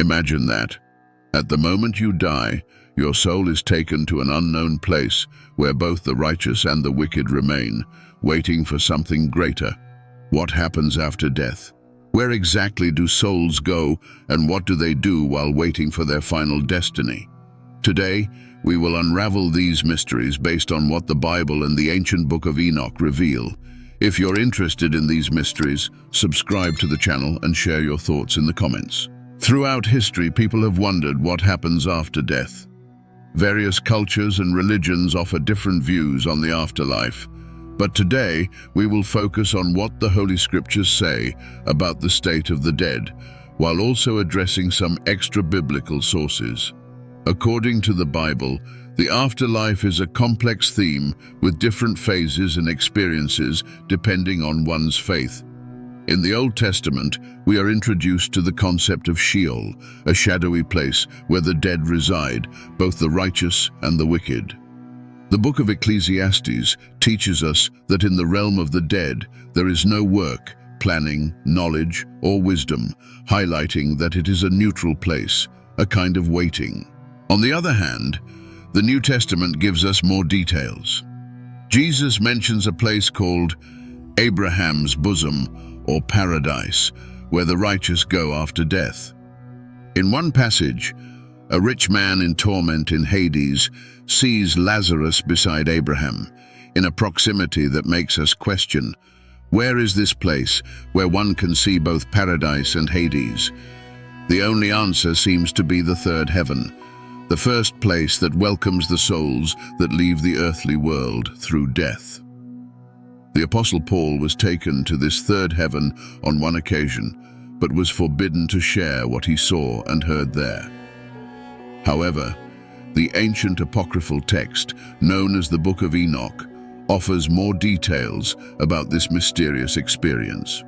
Imagine that. At the moment you die, your soul is taken to an unknown place where both the righteous and the wicked remain, waiting for something greater. What happens after death? Where exactly do souls go, and what do they do while waiting for their final destiny? Today, we will unravel these mysteries based on what the Bible and the ancient Book of Enoch reveal. If you're interested in these mysteries, subscribe to the channel and share your thoughts in the comments. Throughout history, people have wondered what happens after death. Various cultures and religions offer different views on the afterlife. But today, we will focus on what the Holy Scriptures say about the state of the dead, while also addressing some extra-biblical sources. According to the Bible, the afterlife is a complex theme with different phases and experiences depending on one's faith. In the Old Testament, we are introduced to the concept of Sheol, a shadowy place where the dead reside, both the righteous and the wicked. The Book of Ecclesiastes teaches us that in the realm of the dead, there is no work, planning, knowledge, or wisdom, highlighting that it is a neutral place, a kind of waiting. On the other hand, the New Testament gives us more details. Jesus mentions a place called Abraham's bosom, or paradise, where the righteous go after death. In one passage, a rich man in torment in Hades sees Lazarus beside Abraham, in a proximity that makes us question, where is this place where one can see both paradise and Hades? The only answer seems to be the third heaven, the first place that welcomes the souls that leave the earthly world through death. The Apostle Paul was taken to this third heaven on one occasion, but was forbidden to share what he saw and heard there. However, the ancient apocryphal text, known as the Book of Enoch, offers more details about this mysterious experience.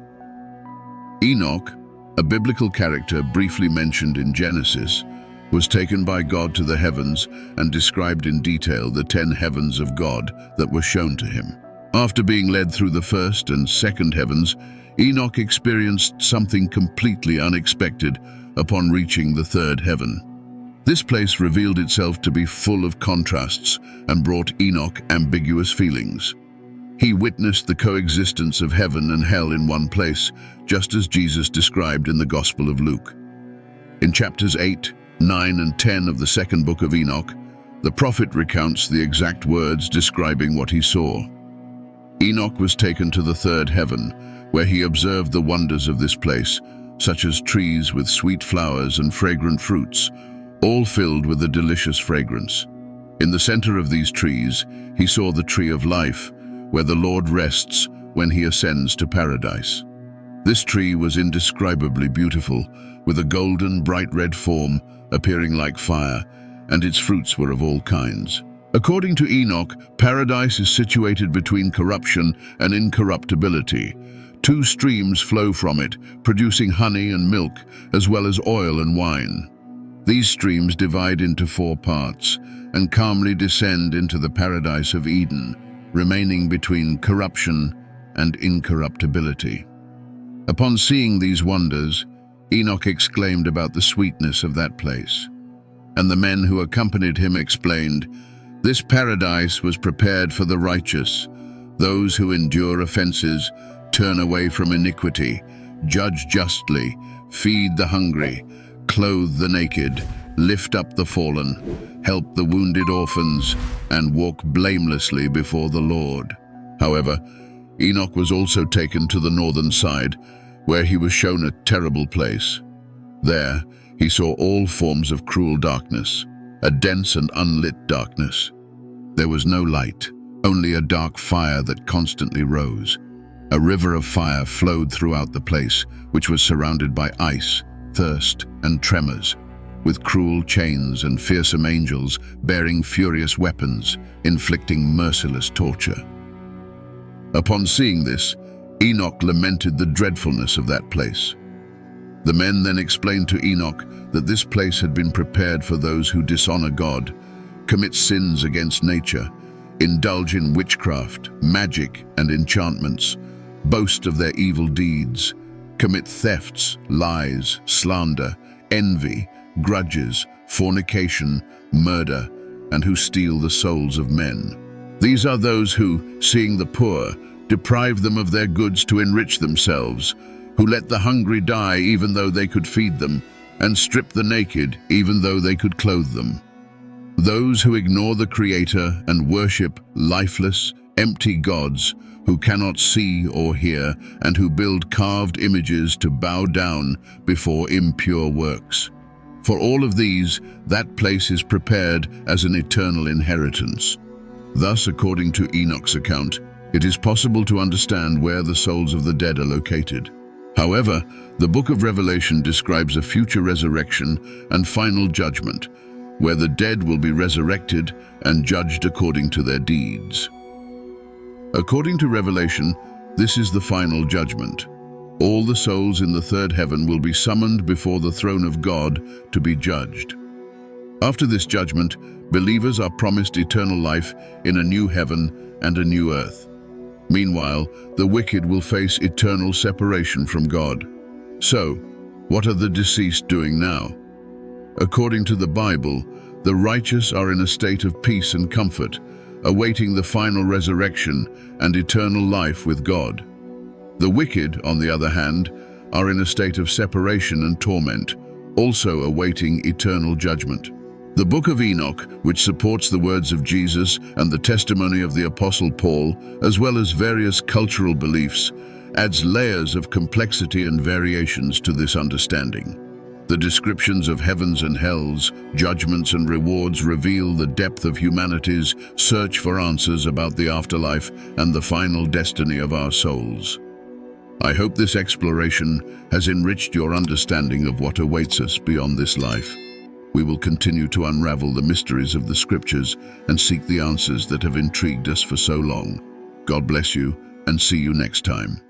Enoch, a biblical character briefly mentioned in Genesis, was taken by God to the heavens and described in detail the 10 heavens of God that were shown to him. After being led through the first and second heavens, Enoch experienced something completely unexpected upon reaching the third heaven. This place revealed itself to be full of contrasts and brought Enoch ambiguous feelings. He witnessed the coexistence of heaven and hell in one place, just as Jesus described in the Gospel of Luke. In chapters 8, 9, and 10 of the second book of Enoch, the prophet recounts the exact words describing what he saw. Enoch was taken to the third heaven, where he observed the wonders of this place, such as trees with sweet flowers and fragrant fruits, all filled with a delicious fragrance. In the center of these trees, he saw the tree of life, where the Lord rests when he ascends to paradise. This tree was indescribably beautiful, with a golden, bright red form appearing like fire, and its fruits were of all kinds. According to Enoch, paradise is situated between corruption and incorruptibility. 2 streams flow from it, producing honey and milk, as well as oil and wine. These streams divide into 4 parts and calmly descend into the paradise of Eden, remaining between corruption and incorruptibility. Upon seeing these wonders, Enoch exclaimed about the sweetness of that place. And the men who accompanied him explained, "This paradise was prepared for the righteous, those who endure offenses, turn away from iniquity, judge justly, feed the hungry, clothe the naked, lift up the fallen, help the wounded orphans, and walk blamelessly before the Lord." However, Enoch was also taken to the northern side, where he was shown a terrible place. There, he saw all forms of cruel darkness, a dense and unlit darkness. There was no light, only a dark fire that constantly rose. A river of fire flowed throughout the place, which was surrounded by ice, thirst, and tremors, with cruel chains and fearsome angels bearing furious weapons, inflicting merciless torture. Upon seeing this, Enoch lamented the dreadfulness of that place. The men then explained to Enoch that this place had been prepared for those who dishonor God, commit sins against nature, indulge in witchcraft, magic, and enchantments, boast of their evil deeds, commit thefts, lies, slander, envy, grudges, fornication, murder, and who steal the souls of men. These are those who, seeing the poor, deprive them of their goods to enrich themselves, who let the hungry die even though they could feed them, and strip the naked even though they could clothe them. Those who ignore the Creator and worship lifeless, empty gods who cannot see or hear, and who build carved images to bow down before impure works. For all of these, that place is prepared as an eternal inheritance. Thus, according to Enoch's account, it is possible to understand where the souls of the dead are located. However, the Book of Revelation describes a future resurrection and final judgment, where the dead will be resurrected and judged according to their deeds. According to Revelation, this is the final judgment. All the souls in the third heaven will be summoned before the throne of God to be judged. After this judgment, believers are promised eternal life in a new heaven and a new earth. Meanwhile, the wicked will face eternal separation from God. So, what are the deceased doing now? According to the Bible, the righteous are in a state of peace and comfort, awaiting the final resurrection and eternal life with God. The wicked, on the other hand, are in a state of separation and torment, also awaiting eternal judgment. The Book of Enoch, which supports the words of Jesus and the testimony of the Apostle Paul, as well as various cultural beliefs, adds layers of complexity and variations to this understanding. The descriptions of heavens and hells, judgments and rewards reveal the depth of humanity's search for answers about the afterlife and the final destiny of our souls. I hope this exploration has enriched your understanding of what awaits us beyond this life. We will continue to unravel the mysteries of the Scriptures and seek the answers that have intrigued us for so long. God bless you, and see you next time.